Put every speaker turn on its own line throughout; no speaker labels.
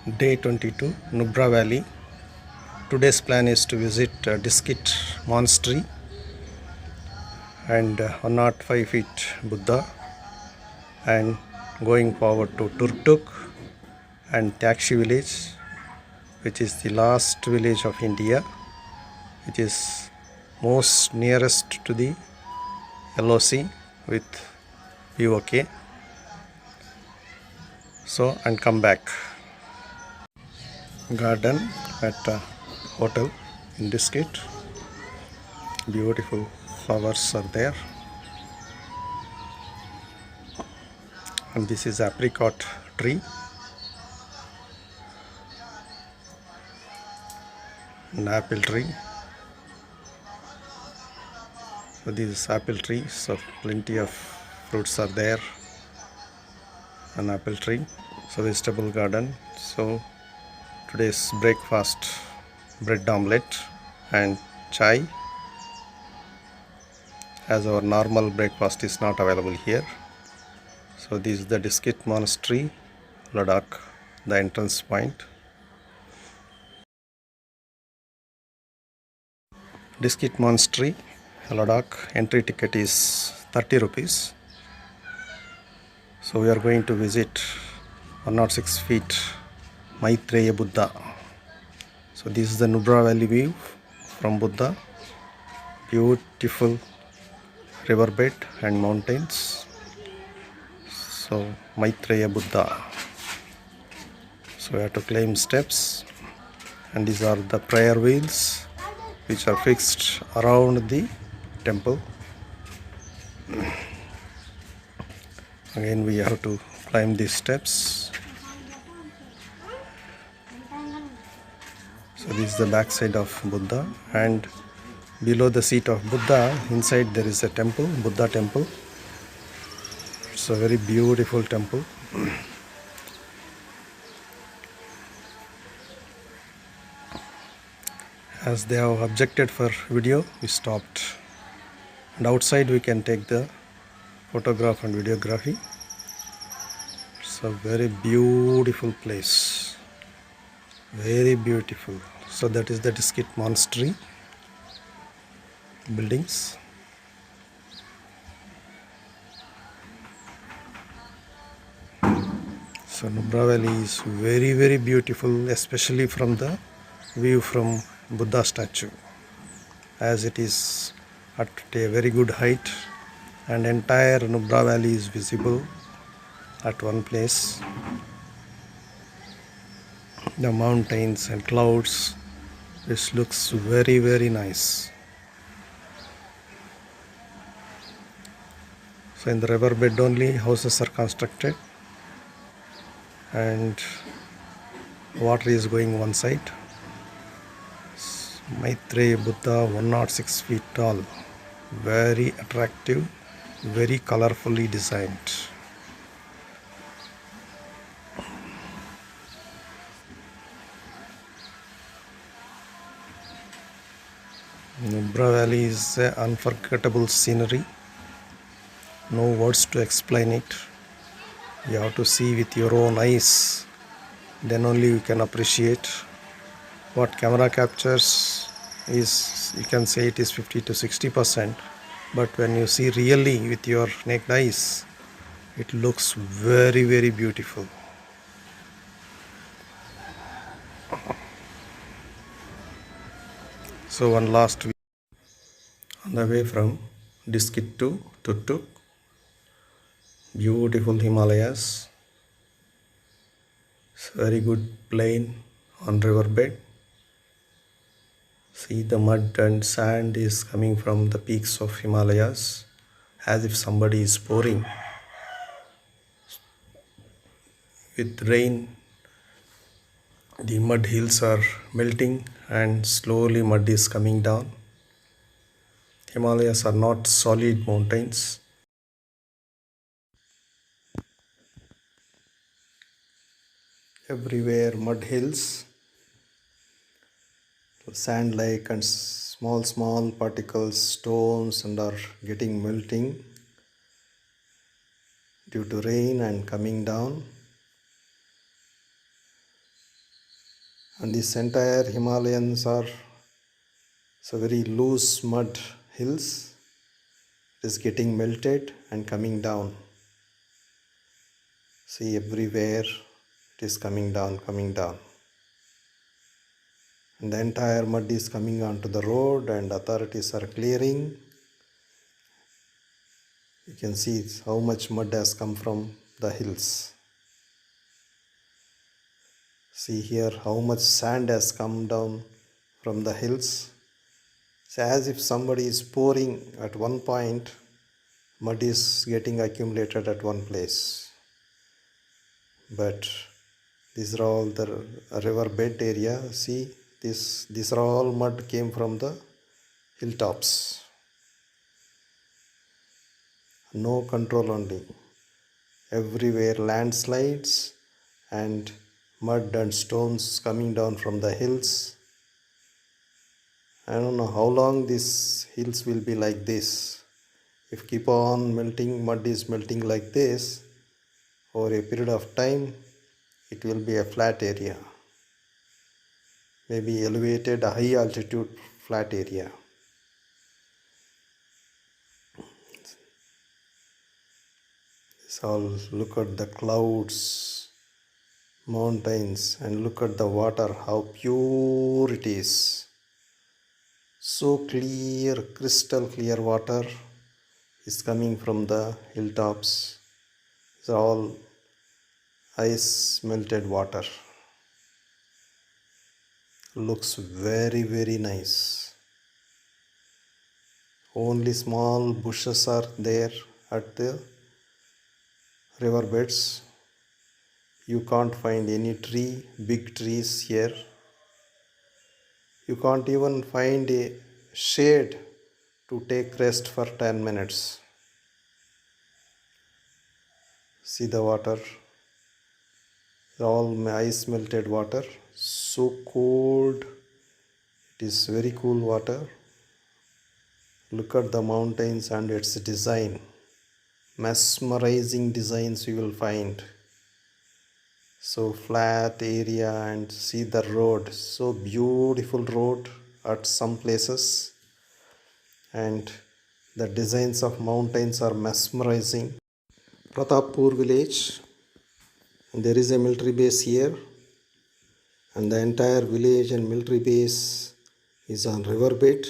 Day 22, Nubra Valley. Today's plan is to visit Diskit Monastery and 105 feet Buddha, and going forward to Turtuk and Thyakshi village, which is the last village of India, which is most nearest to the LOC with VOK. So, and come back. Garden at a hotel in Diskit. Beautiful flowers are there. And this is apricot tree and apple tree. So this is apple tree, so plenty of fruits are there. An apple tree. So vegetable garden. So today's breakfast, bread omelette and chai, as our normal breakfast is not available here. So this is the Diskit Monastery, Ladakh, the entrance point. Diskit Monastery, Ladakh, entry ticket is 30 rupees. So we are going to visit 106 feet Maitreya Buddha. So this is the Nubra Valley view from Buddha. Beautiful riverbed and mountains. So Maitreya Buddha. So we have to climb steps, and these are the prayer wheels which are fixed around the temple. Again we have to climb these steps. So this is the back side of Buddha, and below the seat of Buddha, inside there is a temple, Buddha temple. It's a very beautiful temple. As they have objected for video, we stopped. And outside we can take the photograph and videography. It's a very beautiful place. Very beautiful. So that is the Diskit Monastery buildings. So Nubra Valley is very beautiful, especially from the view from Buddha statue, as it is at a very good height, and entire Nubra Valley is visible at one place. The mountains and clouds, which looks very nice. So in the riverbed only houses are constructed, and water is going one side. Maitreya Buddha, 106 feet tall, very attractive, very colorfully designed. Nubra Valley is an unforgettable scenery. No words to explain it. You have to see with your own eyes, then only you can appreciate. What camera captures is, you can say it is 50 to 60%, but when you see really with your naked eyes, it looks very beautiful. So one last view on the way from Diskit to Turtuk. Beautiful Himalayas. It's very good plain on riverbed. See, the mud and sand is coming from the peaks of Himalayas, as if somebody is pouring. With rain, the mud hills are melting and slowly mud is coming down. Himalayas are not solid mountains. Everywhere mud hills, sand like, and small particles, stones, and are getting melting due to rain and coming down. And this entire Himalayans are very loose mud hills. It is getting melted and coming down. See, everywhere it is coming down. And the entire mud is coming onto the road and authorities are clearing. You can see how much mud has come from the hills. See here how much sand has come down from the hills. It's as if somebody is pouring at one point, mud is getting accumulated at one place. But these are all the river bed area. See, these are all mud came from the hilltops. No control only. Everywhere landslides and mud and stones coming down from the hills. I don't know how long these hills will be like this. If keep on melting, mud is melting like this, over a period of time, it will be a flat area. Maybe elevated, high altitude flat area. So look at the clouds, mountains, and look at the water, how pure it is. So clear, crystal clear water is coming from the hilltops. It's all ice melted water. Looks very nice. Only small bushes are there at the riverbeds. You can't find any tree, big trees here. You can't even find a shade to take rest for 10 minutes. See the water, all ice melted water, so cold. It is very cool water. Look at the mountains and its design. Mesmerizing designs you will find. So flat area, and see the road, so beautiful road at some places, and the designs of mountains are mesmerizing. Pratappur village, and there is a military base here, and the entire village and military base is on riverbed.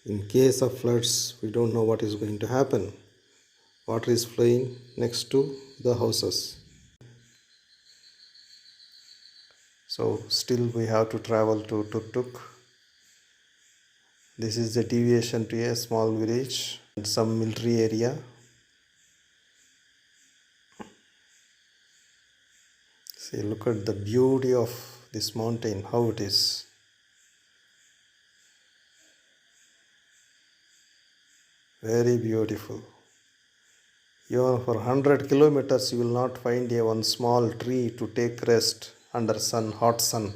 In case of floods, we don't know what is going to happen. Water is flowing next to the houses. So still we have to travel to Turtuk. This is the deviation to a small village and some military area. See, look at the beauty of this mountain, how it is. Very beautiful. Even for 100 kilometers you will not find a one small tree to take rest under sun, hot sun.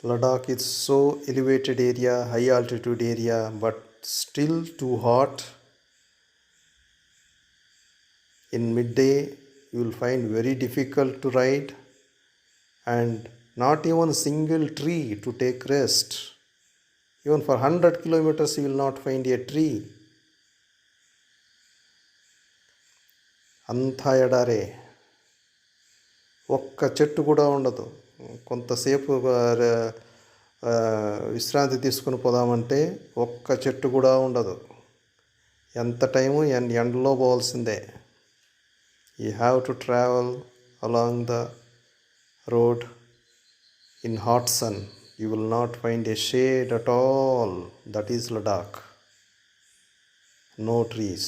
Ladakh is so elevated area, high altitude area, but still too hot. In midday you will find very difficult to ride, and not even single tree to take rest. Even for 100 kilometers you will not find a tree. అంతా ఎడారే, ఒక్క చెట్టు కూడా ఉండదు. కొంతసేపు విశ్రాంతి తీసుకుని పోదామంటే ఒక్క చెట్టు కూడా ఉండదు. ఎంత టైము ఎండలో పోవాల్సిందే. You have to travel along the road in hot sun. You will not find a shade at all. That is Ladakh. No trees.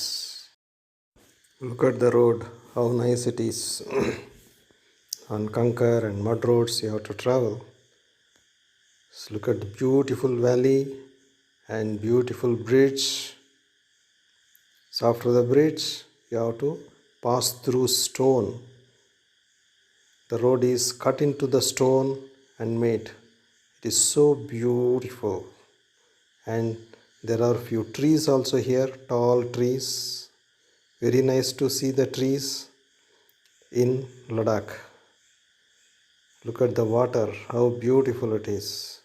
Look at the road, how nice it is. On conker and mud roads you have to travel. So look at the beautiful valley and beautiful bridge. So after the bridge you have to pass through stone. The road is cut into the stone and made. It is so beautiful, and there are few trees also here, tall trees. Very nice to see the trees in Ladakh. Look at the water, how beautiful it is.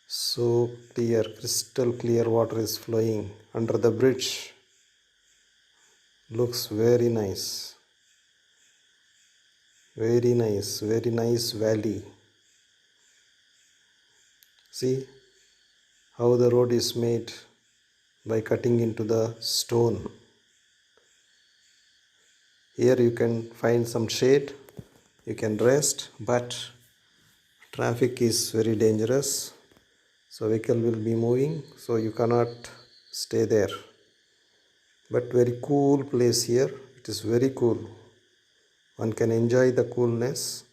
So clear, crystal clear water is flowing under the bridge. Looks very nice. Very nice valley. See how the road is made by cutting into the stone. Here you can find some shade, you can rest, but traffic is very dangerous. So vehicle will be moving, so you cannot stay there. But very cool place here. It is very cool. One can enjoy the coolness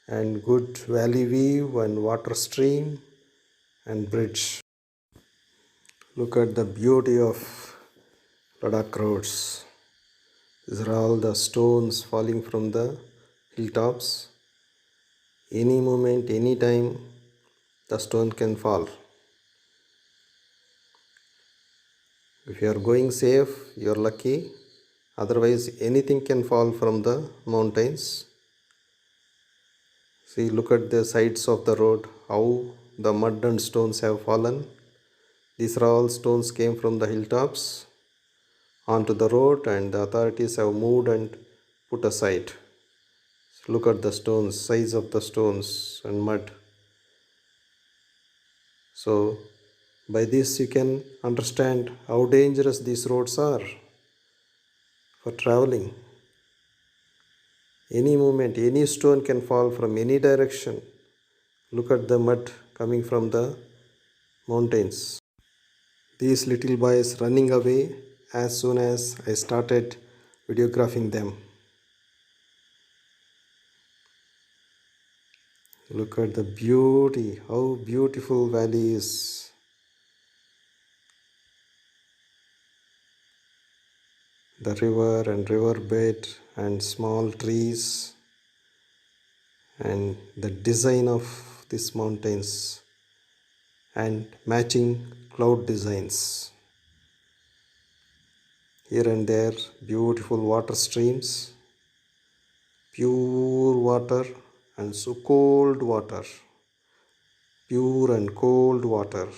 and good valley view and water stream and bridge. Look at the beauty of Ladakh roads. These are all the stones falling from the hilltops. Any moment, any time, the stone can fall. If you are going safe, you are lucky. Otherwise, anything can fall from the mountains. See, look at the sides of the road, how the mud and stones have fallen. These are all stones came from the hilltops onto the road, and the authorities have moved and put aside. Look at the stones, size of the stones and mud. So, by this you can understand how dangerous these roads are for traveling. Any moment, any stone can fall from any direction. Look at the mud coming from the mountains. These little boys running away as soon as I started videographing them. Look at the beauty, how beautiful valley is. The river and riverbed and small trees and the design of these mountains and matching cloud designs. Here and there beautiful water streams, pure water and so cold water, pure and cold water.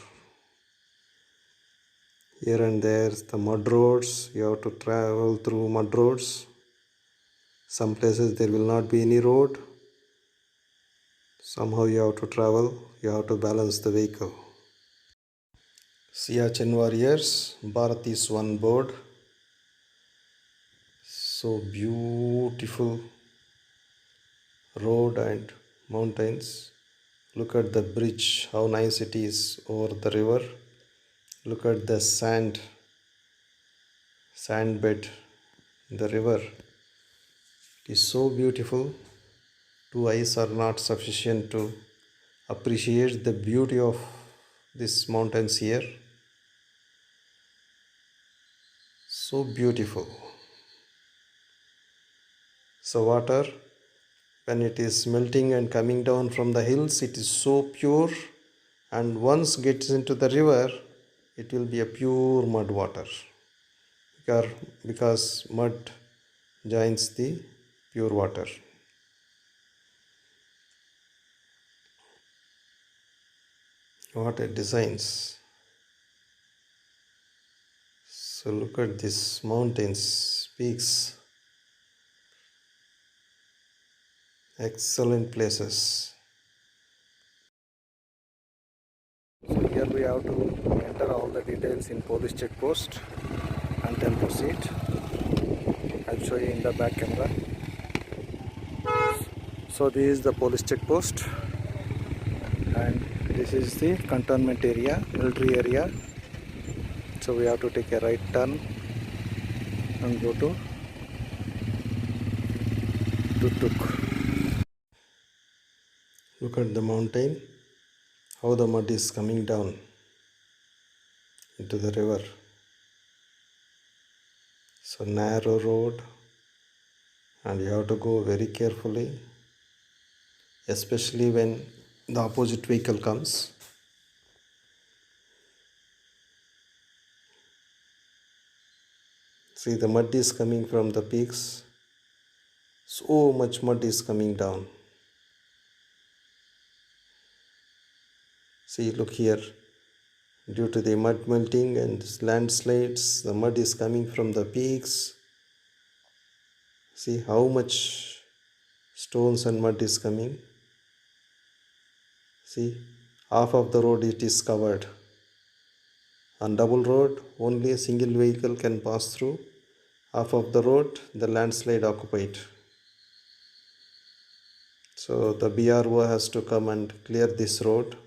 Here and there the mud roads, you have to travel through mud roads. Some places there will not be any road. Somehow you have to travel, you have to balance the vehicle. Siachen warriors, Bharat is one board. So beautiful road and mountains. Look at the bridge, how nice it is over the river. Look at the sand bed in the river. It is so beautiful. Two eyes are not sufficient to appreciate the beauty of these mountains here. So beautiful. So water, when it is melting and coming down from the hills, it is so pure, and once gets into the river, it will be a pure mud water because mud joins the pure water. What a designs. So look at these mountains, peaks, excellent places. So here we have to enter all the details in police check post and then proceed. I'll show you in the back camera. So this is the police check post, and this is the cantonment area, military area. So we have to take a right turn and go to Turtuk. Look at the mountain, how the mud is coming down into the river. So narrow road, and you have to go very carefully, especially when the opposite vehicle comes. See, the mud is coming from the peaks. So much mud is coming down. See, look here. Due to the mud melting and landslides, the mud is coming from the peaks. See how much stones and mud is coming. See, half of the road it is covered. On double road, only a single vehicle can pass through. Half of the road, the landslide occupied. So the BRO has to come and clear this road.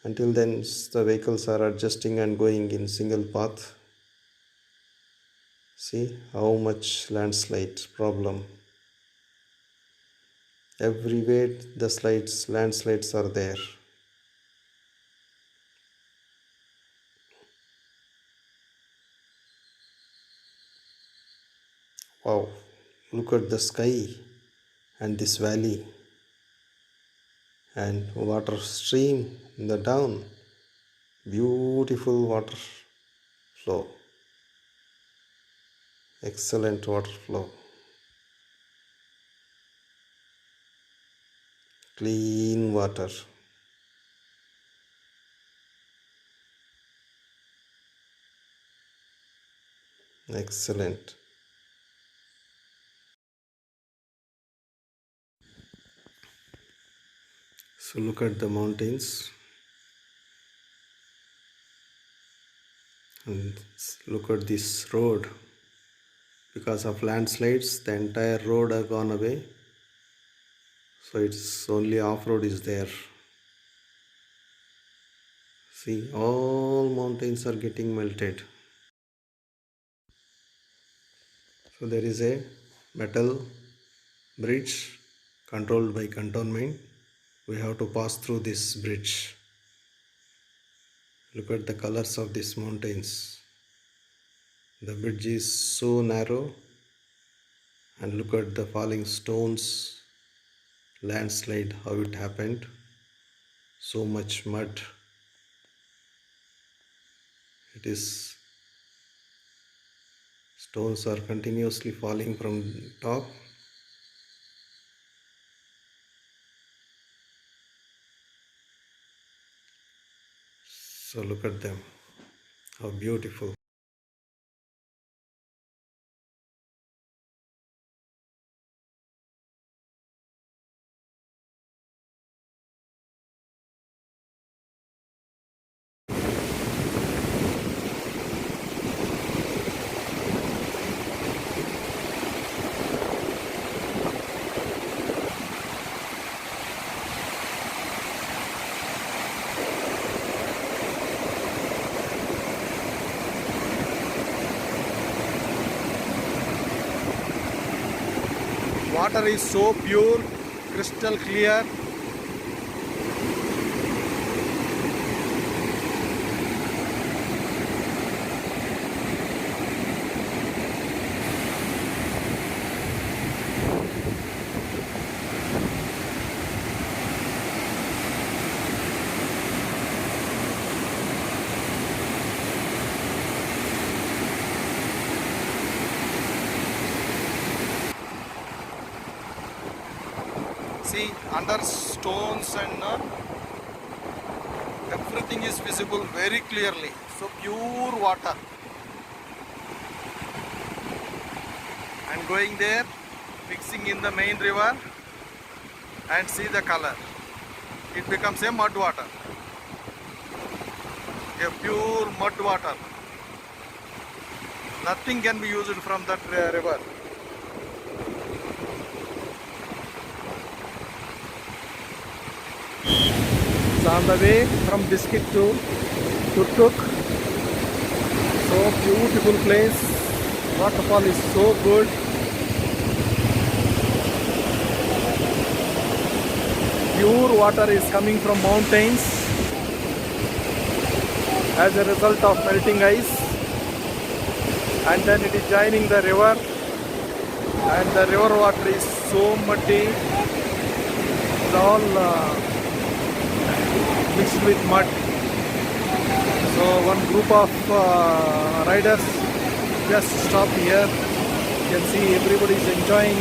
Until then, the vehicles are adjusting and going in single path. See how much landslide problem. Everywhere the landslides are there. Wow, look at the sky and this valley and water stream in the down. Beautiful water flow. Excellent water flow. Clean water. Excellent. So look at the mountains and look at this road. Because of landslides, the entire road has gone away. So it's only off-road is there. See, all mountains are getting melted. So there is a metal bridge controlled by cantonment. We have to pass through this bridge. Look at the colors of these mountains. The bridge is so narrow, and look at the falling stones, landslide, how it happened. So much mud. It is stones are continuously falling from top. So look at them, how beautiful. Water is so pure, crystal clear. See, under stones and everything is visible very clearly. So pure water. And going there, mixing in the main river, and see the color. It becomes a mud water. A pure mud water. Nothing can be used from that river. So on the way from Biscuit to Turtuk. So beautiful place. Waterfall is so good. Pure water is coming from mountains as a result of melting ice, and then it is joining the river, and the river water is so muddy. It's all mixed with mud. So one group of riders just stopped here. You can see everybody is enjoying.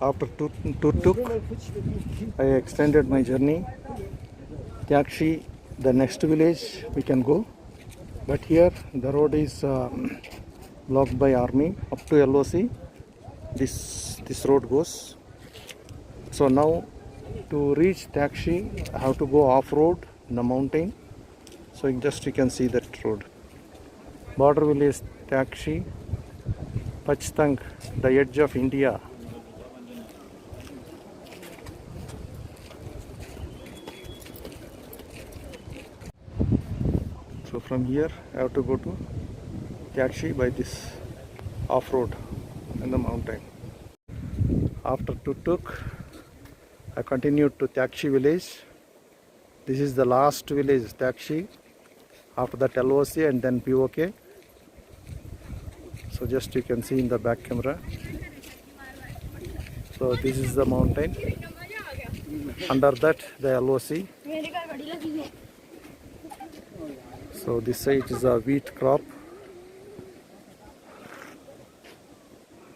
After Turtuk, I extended my journey. Thyakshi, the next village we can go. But here the road is blocked by army up to LOC. This road goes. So now to reach Thyakshi, I have to go off road in the mountain. So you can see that road. Border village Thyakshi, Pachhtang, the edge of India. So from here I have to go to Thyakshi by this off-road in the mountain. After Turtuk, I continued to Thyakshi village. This is the last village, Thyakshi. After that LOC and then POK. So just you can see in the back camera. So this is the mountain. Under that the LOC. So this side is a wheat crop.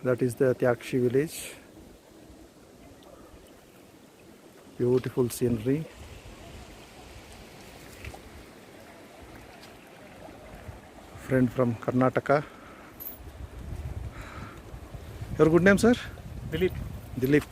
That is the Thyakshi village. Beautiful scenery. Friend from Karnataka. Your good name, sir?
Dilip.
Dilip.